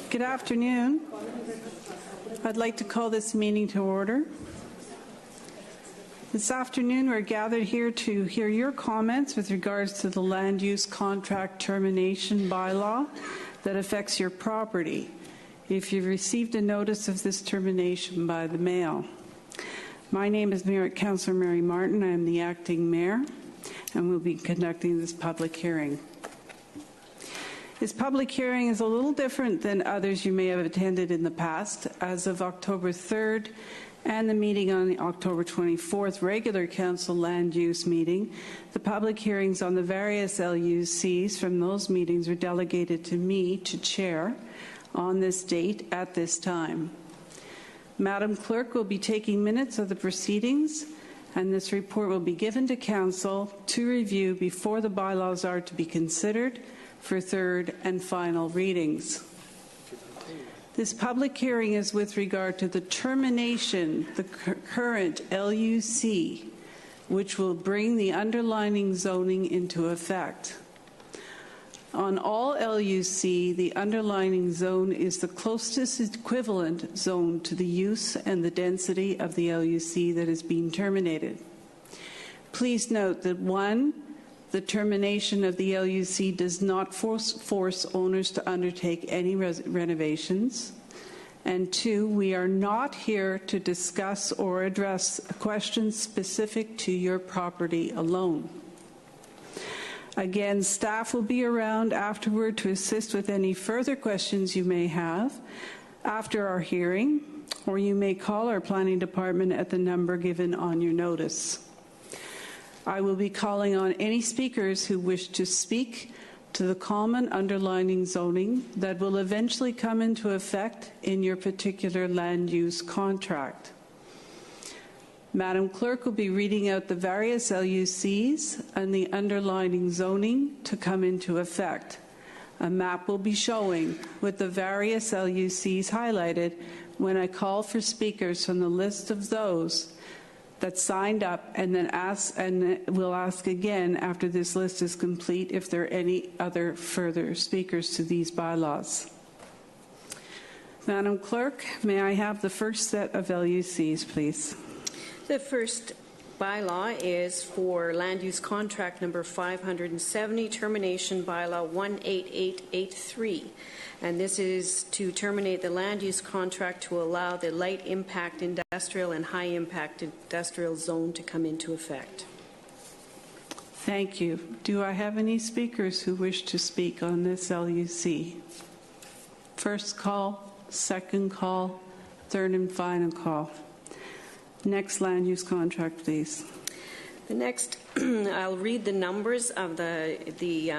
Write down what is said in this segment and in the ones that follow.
Good afternoon. I'd like to call this meeting to order. This afternoon, we're gathered here to hear your comments with regards to the land use contract termination bylaw that affects your property, if you've received a notice of this termination by the mail. My name is Councillor Mary Martin. I am the acting mayor, and we'll be conducting this public hearing. This public hearing is a little different than others you may have attended in the past. As of October 3rd and the meeting on the October 24th regular council land use meeting, the public hearings on the various LUCs from those meetings were delegated to me to chair on this date at this time. Madam Clerk will be taking minutes of the proceedings, and this report will be given to Council to review before the bylaws are to be considered for third and final readings. This public hearing is with regard to the termination, the current LUC, which will bring the underlying zoning into effect. On all LUC, the underlying zone is the closest equivalent zone to the use and the density of the LUC that is being terminated. Please note that 1, the termination of the LUC does not force owners to undertake any renovations. And 2, we are not here to discuss or address questions specific to your property alone. Again, staff will be around afterward to assist with any further questions you may have after our hearing, or you may call our planning department at the number given on your notice. I will be calling on any speakers who wish to speak to the common underlying zoning that will eventually come into effect in your particular land use contract. Madam Clerk will be reading out the various LUCs and the underlying zoning to come into effect. A map will be showing with the various LUCs highlighted when I call for speakers from the list of those that signed up, and then we'll ask again after this list is complete if there are any other further speakers to these bylaws. Madam Clerk, may I have the first set of LUCs, please? The first bylaw is for land use contract number 570, termination bylaw 18883. And this is to terminate the land use contract to allow the light impact industrial and high impact industrial zone to come into effect. Thank you. Do I have any speakers who wish to speak on this LUC? First call, second call, third and final call. Next land use contract, please. The next, I'll read the numbers of the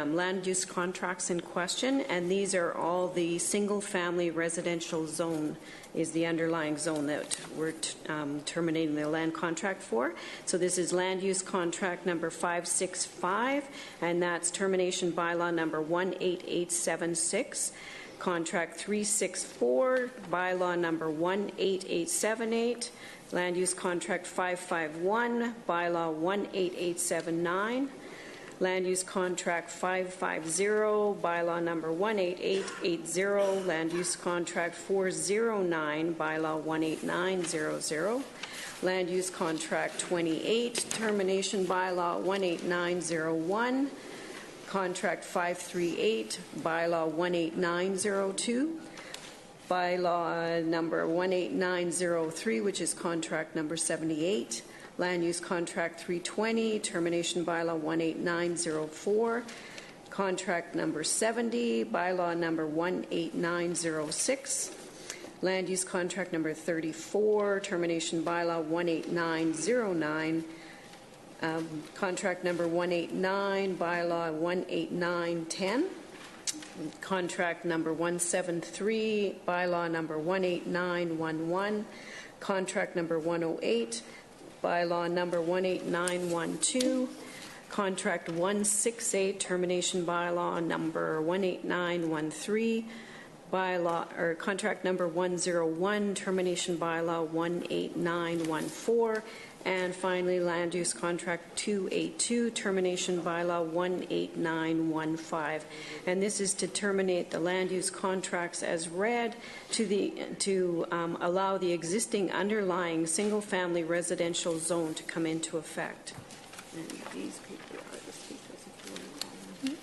land use contracts in question, and these are all the single-family residential zone is the underlying zone that we're terminating the land contract for. So this is land use contract number 565, and that's termination bylaw number 18876. Contract 364, bylaw number 18878. Land use contract 551, bylaw 18879. Land use contract 550, bylaw number 18880. Land use contract 409, bylaw 18900. Land use contract 28, termination bylaw 18901. Contract 538, bylaw 18902. Bylaw number 18903, which is contract number 78. Land use contract 320, termination bylaw 18904. Contract number 70, bylaw number 18906. Land use contract number 34, termination bylaw 18909. Contract number 189, bylaw 18910. Contract number 173, bylaw number 18911. Contract number 108, bylaw number 18912. Contract 168, termination bylaw number 18913. bylaw, or contract number 101, termination bylaw 18914, and finally land use contract 282, termination bylaw 18915. And this is to terminate the land use contracts as read to allow the existing underlying single-family residential zone to come into effect. And these people are the speakers, if you want to call them.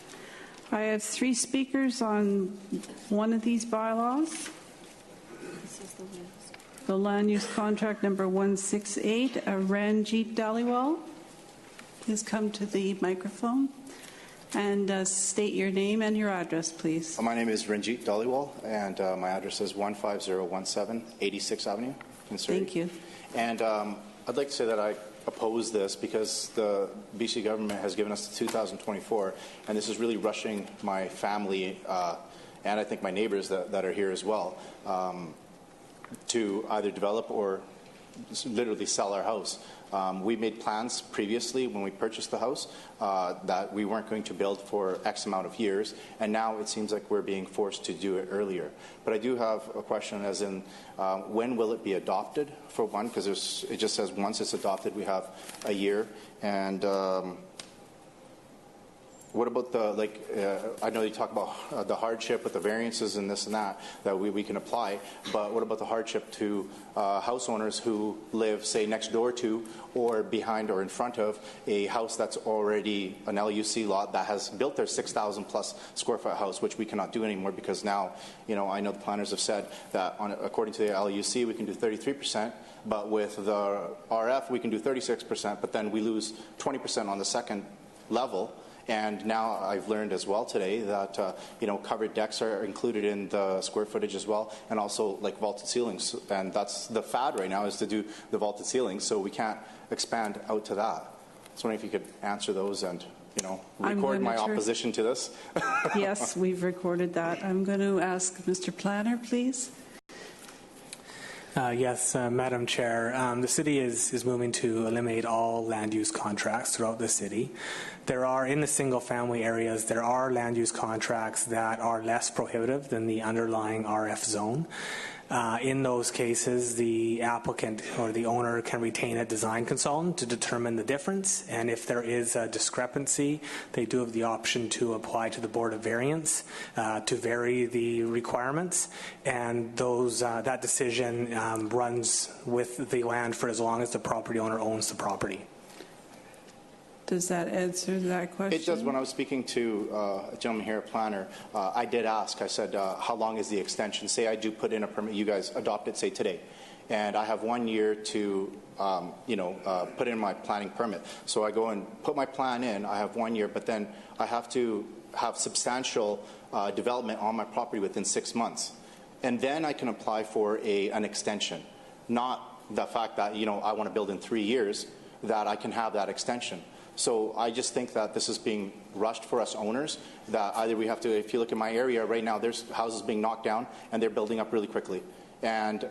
I have 3 speakers on one of these bylaws. This is the list. The land use contract number 168, Ranjit Dhaliwal. Please come to the microphone and state your name and your address, please. My name is Ranjit Dhaliwal, and my address is 15017 86th Avenue in Surrey. Thank you. And I'd like to say that I oppose this because the BC government has given us the 2024, and this is really rushing my family and I think my neighbors that are here as well to either develop or literally sell our house. We made plans previously when we purchased the house that we weren't going to build for X amount of years, and now it seems like we're being forced to do it earlier. But I do have a question as in when will it be adopted, for one, because it just says once it's adopted we have a year. And what about the, I know you talk about the hardship with the variances and this and that we can apply, but what about the hardship to house owners who live, say, next door to or behind or in front of a house that's already an LUC lot that has built their 6,000 plus square foot house, which we cannot do anymore because now, I know the planners have said that according to the LUC we can do 33%, but with the RF we can do 36%, but then we lose 20% on the second level. And now I've learned as well today that covered decks are included in the square footage as well, and also like vaulted ceilings. And that's the fad right now, is to do the vaulted ceilings, so we can't expand out to that. I was wondering if you could answer those and record my opposition to this. Yes, we've recorded that. I'm going to ask Mr. Planner, please. Yes, Madam Chair. The city is moving to eliminate all land use contracts throughout the city. There are, in the single-family areas, there are land use contracts that are less prohibitive than the underlying RF zone. In those cases, the applicant or the owner can retain a design consultant to determine the difference, and if there is a discrepancy, they do have the option to apply to the Board of Variance to vary the requirements, and that decision runs with the land for as long as the property owner owns the property. Does that answer that question? It does. When I was speaking to a gentleman here, a planner, I did ask, I said, how long is the extension? Say I do put in a permit, you guys adopt it, say today, and I have 1 year to put in my planning permit. So I go and put my plan in, I have 1 year, but then I have to have substantial development on my property within 6 months. And then I can apply for an extension, not the fact that, I want to build in 3 years, that I can have that extension. So I just think that this is being rushed for us owners, that either we have to, if you look at my area right now, there's houses being knocked down and they're building up really quickly. And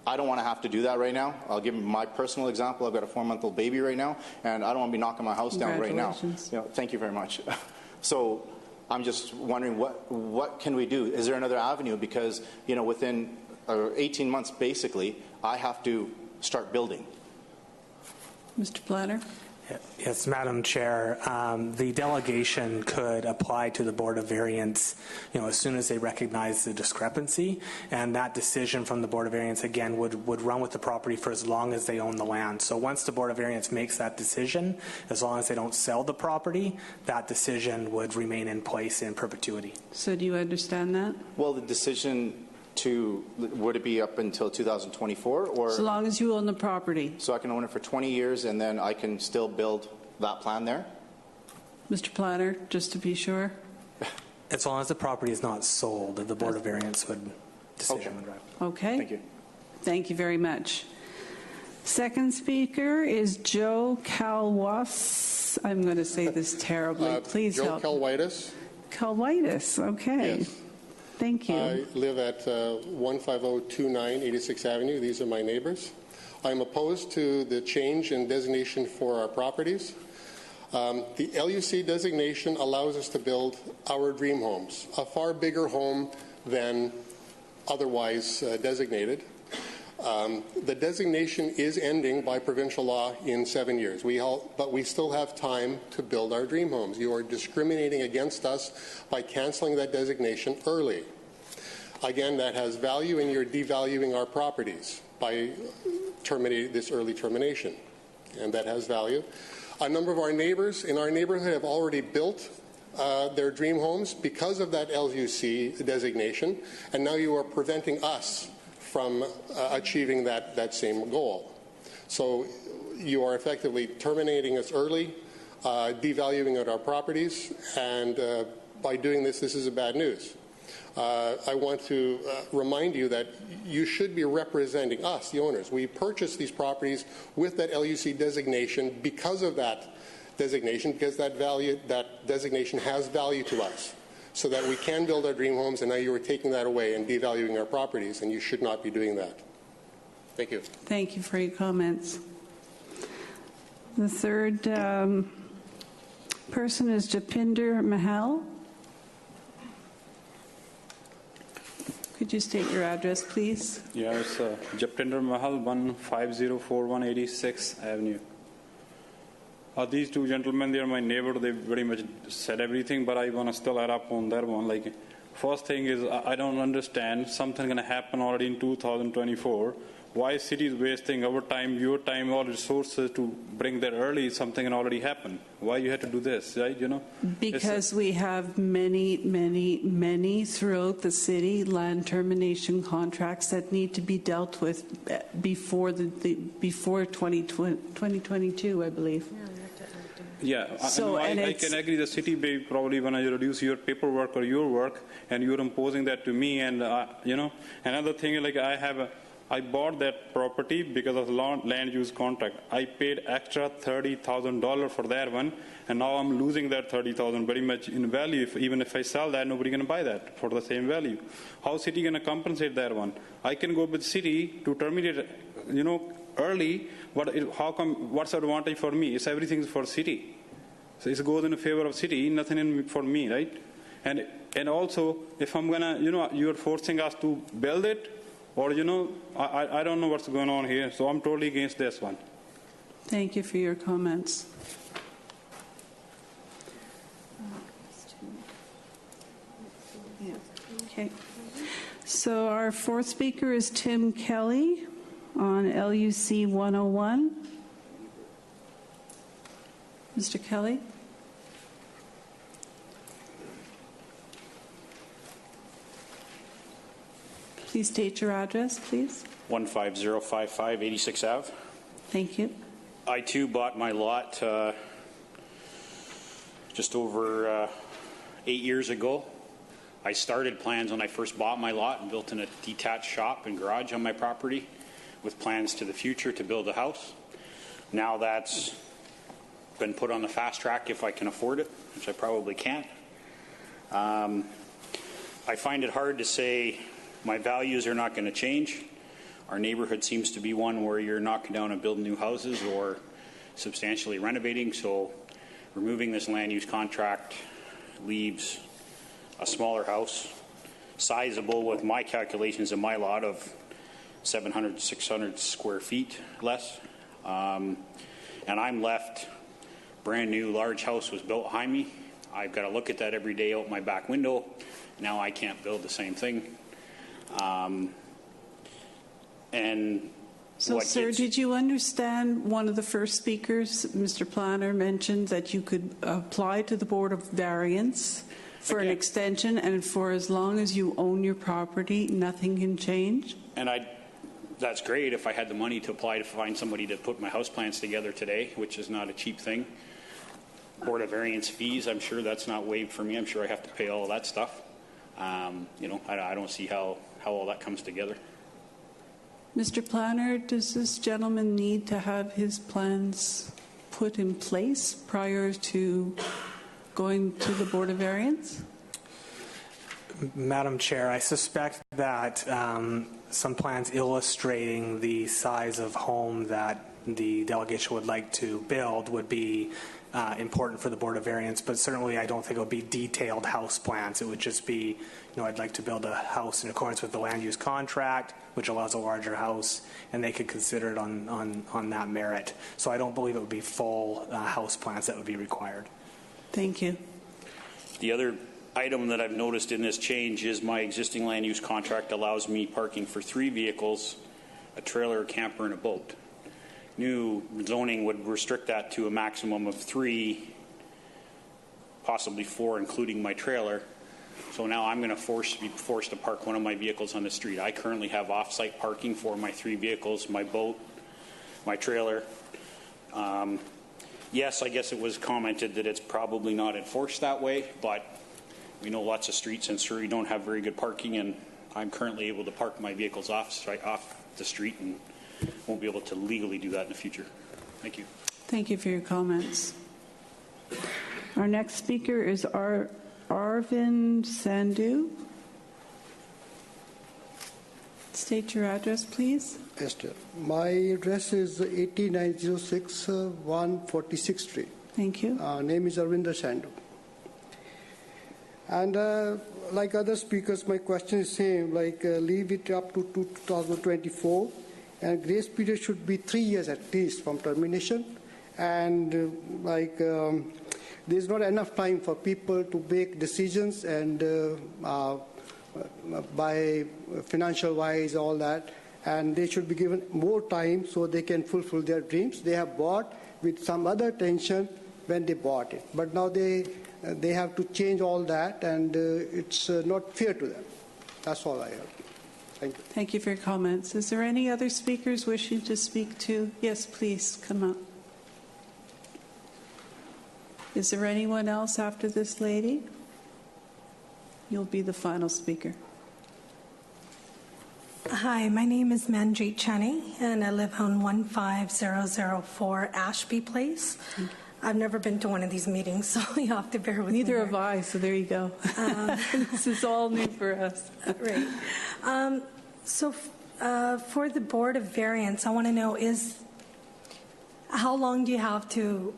I don't want to have to do that right now. I'll give you my personal example. I've got a 4-month-old baby right now, and I don't want to be knocking my house down right now. Thank you very much. So I'm just wondering what can we do? Is there another avenue? Because, within 18 months, basically, I have to start building. Mr. Planner? Yes, Madam Chair. The delegation could apply to the Board of Variance, as soon as they recognize the discrepancy, and that decision from the Board of Variance again would run with the property for as long as they own the land. So once the Board of Variance makes that decision, as long as they don't sell the property, that decision would remain in place in perpetuity. So do you understand that? Well, the decision would it be up until 2024, or so long as you own the property? So I can own it for 20 years and then I can still build that plan there? Mr. Planner, just to be sure. As long as the property is not sold, the Board of Variance would decision would drive. Okay. Thank you. Thank you very much. Second speaker is Joe Calwas. I'm going to say this terribly. Please Joe help. Calwitis. Calwitis. Okay. Yes. Thank you. I live at 15029 86th Avenue. These are my neighbors. I'm opposed to the change in designation for our properties. The LUC designation allows us to build our dream homes, a far bigger home than otherwise designated. The designation is ending by provincial law in 7 years, but we still have time to build our dream homes. You are discriminating against us by canceling that designation early. Again, that has value, and you're devaluing our properties by terminating this early termination, and that has value. A number of our neighbors in our neighborhood have already built their dream homes because of that LUC designation, and now you are preventing us from achieving that same goal. So you are effectively terminating us early, devaluing our properties, and by doing this, this is bad news. I want to remind you that you should be representing us, the owners. We purchased these properties with that LUC designation because of that designation, because that designation has value to us, so that we can build our dream homes, and now you are taking that away and devaluing our properties, and you should not be doing that. Thank you. Thank you for your comments. The third person is Japinder Mahal. Could you state your address, please? Yes, Japinder Mahal, 15041 86th Avenue. These two gentlemen, they are my neighbor. They very much said everything, but I want to still add up on that one. Like, first thing is, I don't understand. Something going to happen already in 2024. Why city is wasting our time, your time, all resources to bring that early? Something can already happen. Why you had to do this, right? You know, because we have many throughout the city land termination contracts that need to be dealt with before before 2022, I believe. Yeah, so, I can agree. The city may probably want to reduce your paperwork or your work, and you're imposing that to me. And you know, another thing, like I bought that property because of land use contract. I paid extra $30,000 for that one, and now I'm losing that $30,000 very much in value. Even if I sell that, nobody going to buy that for the same value. How city going to compensate that one? I can go with city to terminate, you know, early. But how come? What's the advantage for me? It's everything for city. So it goes in favor of city, nothing for me, right? And also, if I'm gonna, you know, you're forcing us to build it. Or, you know, I don't know what's going on here, so I'm totally against this one. Thank you for your comments. Okay. So our fourth speaker is Tim Kelly on LUC 101. Mr. Kelly? Please state your address, please. 15055 86th Ave. Thank you. I too bought my lot just over 8 years ago. I started plans when I first bought my lot and built in a detached shop and garage on my property with plans to the future to build a house. Now that's been put on the fast track if I can afford it, which I probably can't. I find it hard to say my values are not going to change. Our neighborhood seems to be one where you're knocking down and building new houses or substantially renovating, so removing this land use contract leaves a smaller house, sizable with my calculations in my lot of 700, 600 square feet less. And I'm left brand new, large house was built behind me. I've got to look at that every day out my back window. Now I can't build the same thing. So, sir, did you understand one of the first speakers, Mr. Planner, mentioned that you could apply to the Board of Variance for an extension, and for as long as you own your property, nothing can change? And that's great if I had the money to apply to find somebody to put my house plans together today, which is not a cheap thing. Board of Variance fees, I'm sure that's not waived for me. I'm sure I have to pay all of that stuff. You know, I don't see how all that comes together. Mr. Planner, does this gentleman need to have his plans put in place prior to going to the Board of Variance? Madam Chair, I suspect that some plans illustrating the size of home that the delegation would like to build would be important for the Board of Variance, but certainly I don't think it would be detailed house plans. It would just be, I'd like to build a house in accordance with the land use contract, which allows a larger house, and they could consider it on that merit. So I don't believe it would be full house plans that would be required. Thank you. The other item that I've noticed in this change is my existing land use contract allows me parking for 3 vehicles, a trailer, a camper, and a boat. New zoning would restrict that to a maximum of 3, possibly 4, including my trailer. So now I'm going to be forced to park one of my vehicles on the street. I currently have off-site parking for my 3 vehicles, my boat, my trailer. Yes, I guess it was commented that it's probably not enforced that way, but we know lots of streets in Surrey don't have very good parking, and I'm currently able to park my vehicles off the street and won't be able to legally do that in the future. Thank you. Thank you for your comments. Our next speaker is Arvind Sandhu. State your address, please. Yes, sir. My address is 8906 146th Street. Thank you. Name is Arvind Sandhu. And like other speakers, my question is same, leave it up to 2024, and grace period should be 3 years at least from termination. And there's not enough time for people to make decisions and by financial wise, all that. And they should be given more time so they can fulfill their dreams. They have bought with some other tension when they bought it. But now they have to change all that, and it's not fair to them. That's all I have. Thank you. Thank you for your comments. Is there any other speakers wishing to speak to? Yes, please, come up. Is there anyone else after this lady? You'll be the final speaker. Hi, my name is Manjeet Chani, and I live on 15004 Ashby Place. I've never been to one of these meetings, so you have to bear with me. Neither have I, so there you go. This is all new for us. Right. So for the Board of Variance, I want to know how long do you have to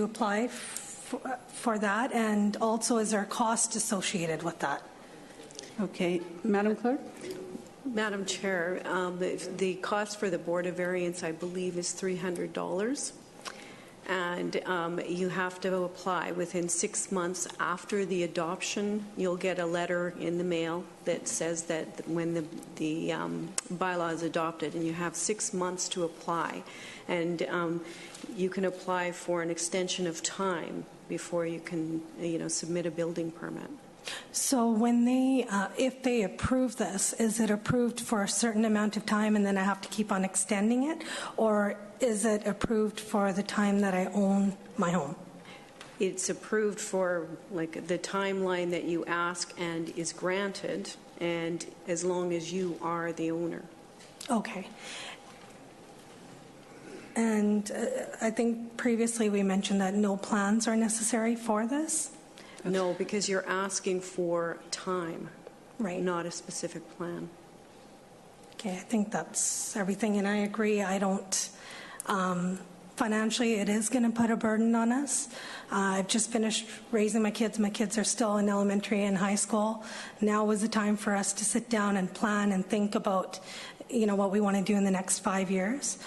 apply for that, and also is there a cost associated with that? Okay, Madam Clerk? Madam Chair, the cost for the Board of Variance, I believe, is $300. And you have to apply within 6 months after the adoption. You'll get a letter in the mail that says that when the bylaw is adopted, and you have 6 months to apply. And you can apply for an extension of time before you can, submit a building permit. So when if they approve this, is it approved for a certain amount of time and then I have to keep on extending it? Or is it approved for the time that I own my home? It's approved for the timeline that you ask and is granted, and as long as you are the owner. Okay. And I think previously we mentioned that no plans are necessary for this? No, because you're asking for time, right? Not a specific plan. Okay, I think that's everything, and I agree. I don't, financially, it is going to put a burden on us. I've just finished raising my kids. My kids are still in elementary and high school. Now was the time for us to sit down and plan and think about, what we want to do in the next 5 years.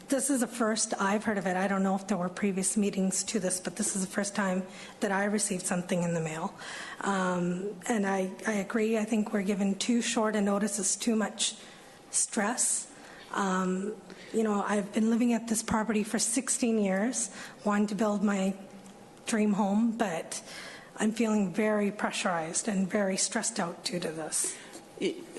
This is the first I've heard of it. I don't know if there were previous meetings to this, but this is the first time that I received something in the mail. And I agree. I think we're given too short a notice. It's too much stress. I've been living at this property for 16 years, wanting to build my dream home, but I'm feeling very pressurized and very stressed out due to this.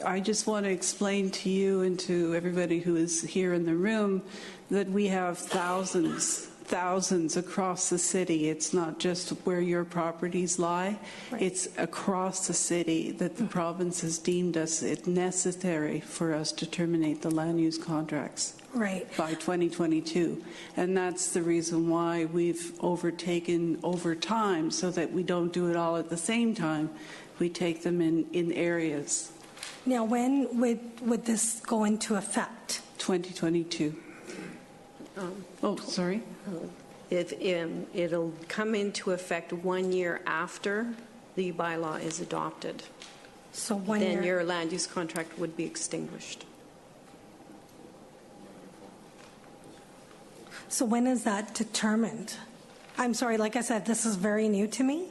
I just want to explain to you and to everybody who is here in the room that we have thousands thousands across the city. It's not just where your properties lie. Right. It's across the city that the province has deemed it necessary for us to terminate the land use contracts. Right. By 2022. And that's the reason why we've overtaken over time, so that we don't do it all at the same time. We take them in areas. Now, when would this go into effect? 2022. Oh, sorry. It'll come into effect 1 year after the bylaw is adopted. So 1 Then year. your land use contract would be extinguished. So when is that determined? I'm sorry, like I said, this is very new to me.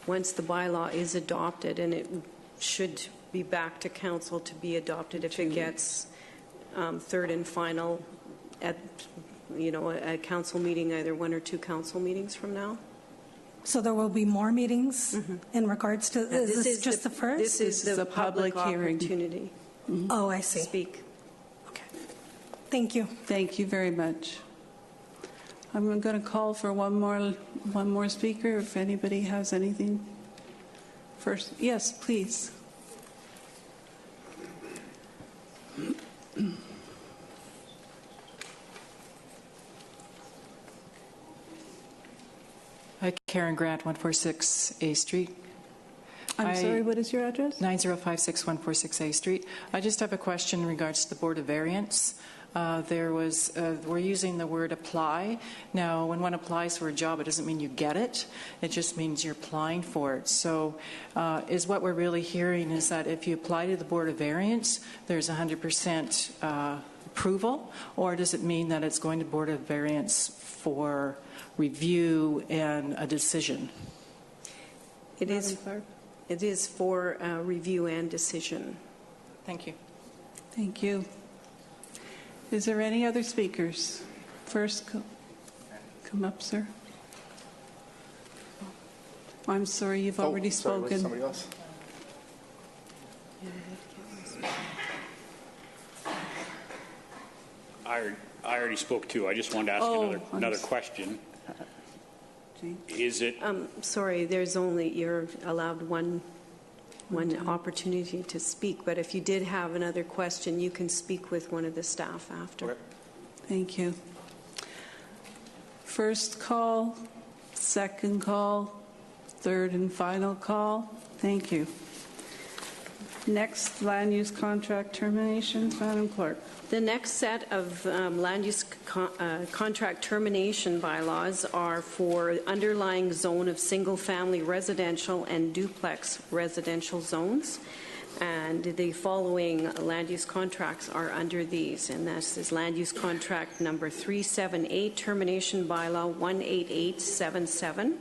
Once the bylaw is adopted, and it should be back to council to be adopted if it gets third and final at, a council meeting, either 1 or 2 council meetings from now. So there will be more meetings in regards to, is this just the first? This is the public hearing. opportunity Oh, I to see. speak. Okay. Thank you. Thank you very much. I'm going to call for one more speaker, if anybody has anything. First, yes, please. Hi, Karen Grant, 146 A Street. I'm sorry, what is your address? 9056 146 A Street. I just have a question in regards to the Board of Variance. We're using the word apply. Now, when one applies for a job, it doesn't mean you get it. It just means you're applying for it. So is what we're really hearing is that if you apply to the Board of Variance, there's 100% approval, or does it mean that it's going to Board of Variance for review and a decision? It is for review and decision. Thank you. Thank you. Is there any other speakers? First, come up, sir. I'm sorry, you've already sorry, spoken. Somebody else? I already spoke too. I just wanted to ask another question. Is it Sorry, you're allowed one opportunity to speak, but if you did have another question, you can speak with one of the staff after. Okay. Thank you. First call, second call, third and final call. Thank you. Next, land use contract terminations, Madam Clerk. The next set of land use contract termination bylaws are for underlying zone of single-family residential and duplex residential zones. And the following land use contracts are under these, and this is land use contract number 378, termination bylaw 18877,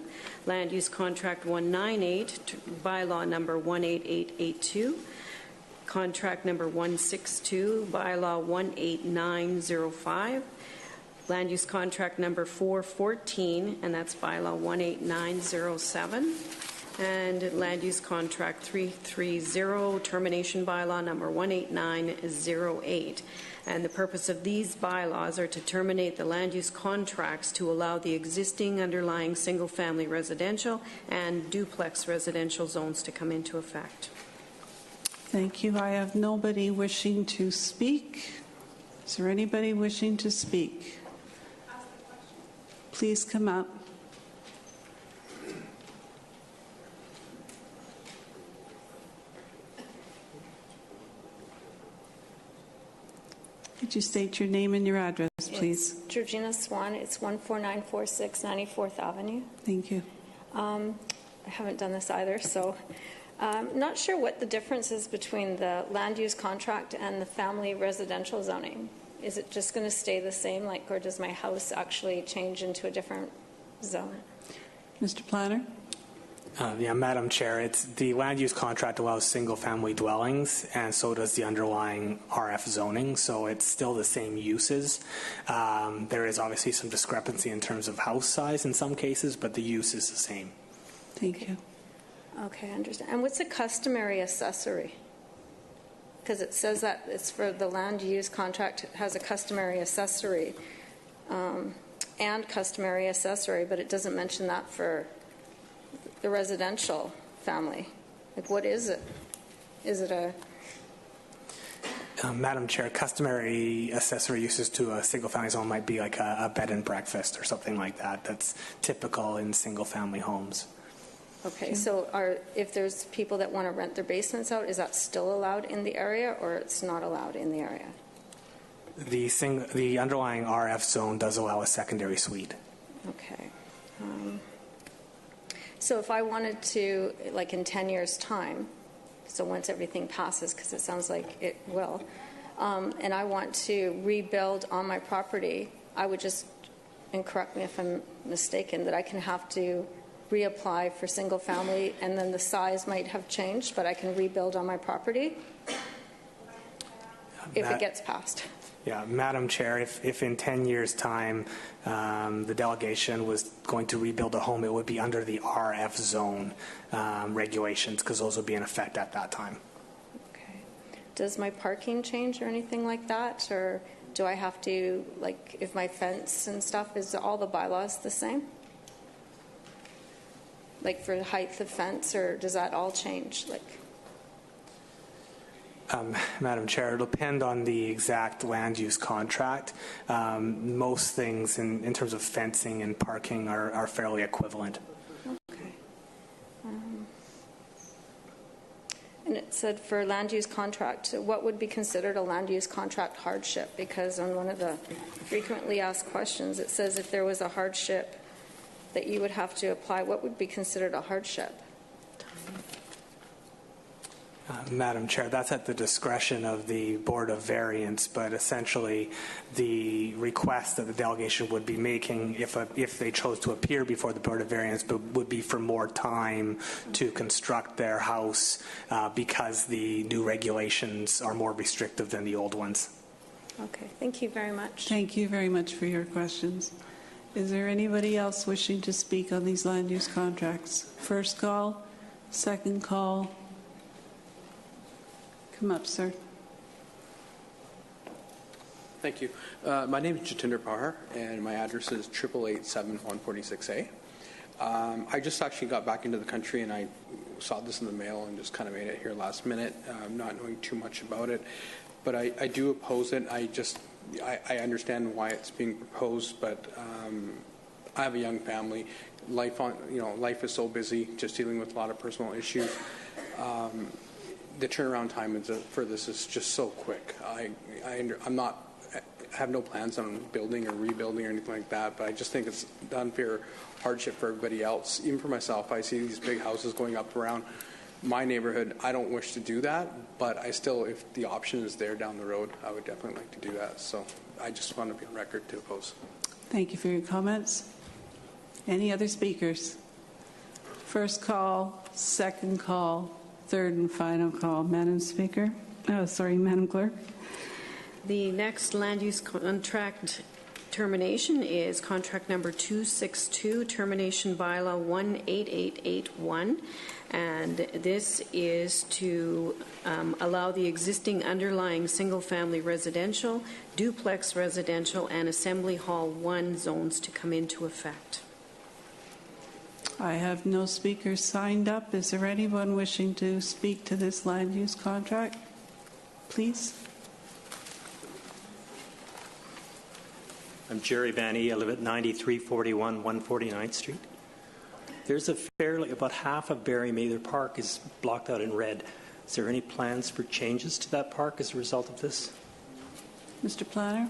land use contract 198, bylaw number 18882, contract number 162, bylaw 18905, land use contract number 414, and that's bylaw 18907, and land use contract 330, termination bylaw number 18908. And the purpose of these bylaws are to terminate the land use contracts to allow the existing underlying single-family residential and duplex residential zones to come into effect. Thank you. I have nobody wishing to speak. Is there anybody wishing to speak? Please come up. Could you state your name and your address, please? It's Georgina Swan. It's 14946 94th Avenue. Thank you. I haven't done this either, so not sure what the difference is between the land use contract and the family residential zoning. Is it just going to stay the same, or does my house actually change into a different zone? Mr. Planner? Madam Chair, the land use contract allows single-family dwellings, and so does the underlying RF zoning, so it's still the same uses. There is obviously some discrepancy in terms of house size in some cases, but the use is the same. Thank you. Okay, I understand. And what's a customary accessory? Because it says that it's for the land use contract has a customary accessory. and customary accessory, but it doesn't mention that for the residential family. Like, what is it? Is it a... Madam Chair, customary accessory uses to a single-family home might be like a bed and breakfast or something like that. That's typical in single-family homes. Okay, so if there's people that want to rent their basements out, is that still allowed in the area, or it's not allowed in the area? The underlying RF zone does allow a secondary suite. Okay. So if I wanted to, like in 10 years' time, so once everything passes, because it sounds like it will, and I want to rebuild on my property, I would just, and correct me if I'm mistaken, that I can have to reapply for single family, and then the size might have changed, but I can rebuild on my property if it gets passed. Yeah, Madam Chair, if in 10 years' time the delegation was going to rebuild a home, it would be under the RF zone regulations, because those would be in effect at that time. Okay. Does my parking change or anything like that? Or do I have to, like, if my fence and stuff, is all the bylaws the same? Like for the height of fence, or does that all change? Like, Madam Chair, it'll depend on the exact land use contract. Most things in terms of fencing and parking are fairly equivalent. okay. And it said for land use contract, what would be considered a land use contract hardship? Because on one of the frequently asked questions, it says if there was a hardship that you would have to apply, what would be considered a hardship? Madam Chair, that's at the discretion of the Board of Variance, but essentially the request that the delegation would be making if they chose to appear before the Board of Variance would be for more time to construct their house because the new regulations are more restrictive than the old ones. Okay, thank you very much. Thank you very much for your questions. Is there anybody else wishing to speak on these land use contracts? First call, second call. Come up, sir. Thank you. My name is Jatinder Pahar, and my address is 888-146A. I just actually got back into the country, and I saw this in the mail and just kind of made it here last minute, not knowing too much about it. But I do oppose it. I understand why it's being proposed, but I have a young family. Life is so busy, just dealing with a lot of personal issues. The turnaround time for this is just so quick. I have no plans on building or rebuilding or anything like that, but I just think it's an unfair hardship for everybody else. Even for myself, I see these big houses going up around my neighborhood. I don't wish to do that, but I still, if the option is there down the road, I would definitely like to do that. So I just want to be on record to oppose. Thank you for your comments. Any other speakers? First call, second call, third and final call. Madam Speaker. Oh, sorry, Madam Clerk. The next land use contract termination is contract number 262, termination bylaw 18881. And this is to allow the existing underlying single-family residential, duplex residential, and Assembly Hall 1 zones to come into effect. I have no speakers signed up. Is there anyone wishing to speak to this land use contract? Please. I'm Jerry Vanny. I live at 9341 149th Street. There's about half of Barry Mather Park is blocked out in red. Is there any plans for changes to that park as a result of this? Mr. Planner?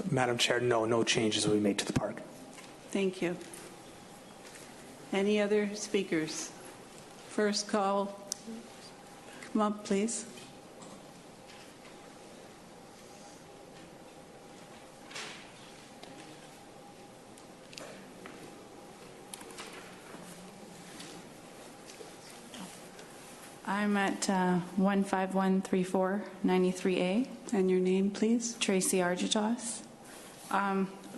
Madam Chair, no changes will be made to the park. Thank you. Any other speakers? First call. Come up, please. I'm at 15134 93A. And your name, please? Tracy Arjitos.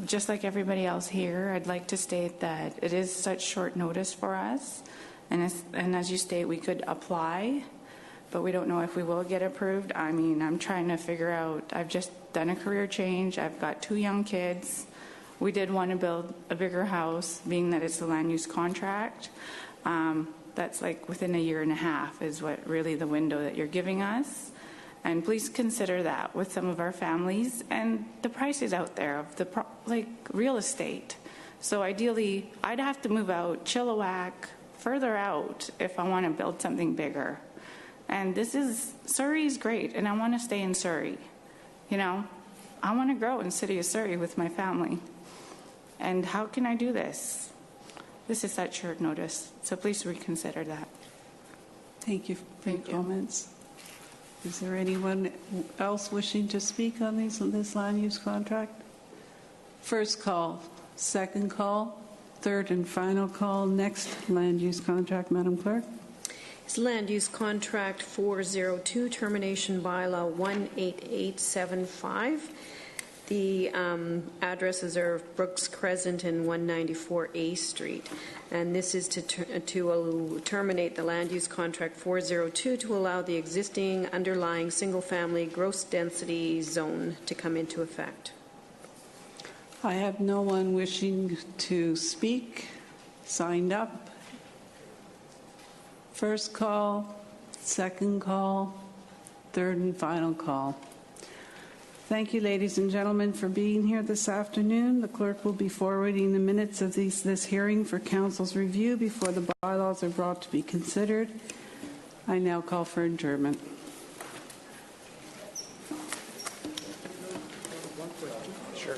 Just like everybody else here, I'd like to state that it is such short notice for us. And as you state, we could apply, but we don't know if we will get approved. I mean, I'm trying to figure out, I've just done a career change. I've got 2 young kids. We did want to build a bigger house, being that it's a land use contract. That's like within a year and a half is what really the window that you're giving us. And please consider that with some of our families and the prices out there of the real estate. So ideally, I'd have to move out Chilliwack further out if I want to build something bigger. And Surrey's great, and I want to stay in Surrey. You know, I want to grow in the city of Surrey with my family. And how can I do this? This is such short notice, so please reconsider that. Thank you for your comments. Is there anyone else wishing to speak on this land use contract? First call, second call, third and final call. Next land use contract, Madam Clerk. It's land use contract 402, termination bylaw 18875. The addresses are Brooks Crescent and 194 A Street. And this is to terminate the land use contract 402 to allow the existing underlying single-family gross density zone to come into effect. I have no one wishing to speak, signed up. First call, second call, third and final call. Thank you, ladies and gentlemen, for being here this afternoon. The clerk will be forwarding the minutes of this hearing for council's review before the bylaws are brought to be considered. I now call for adjournment. Sure.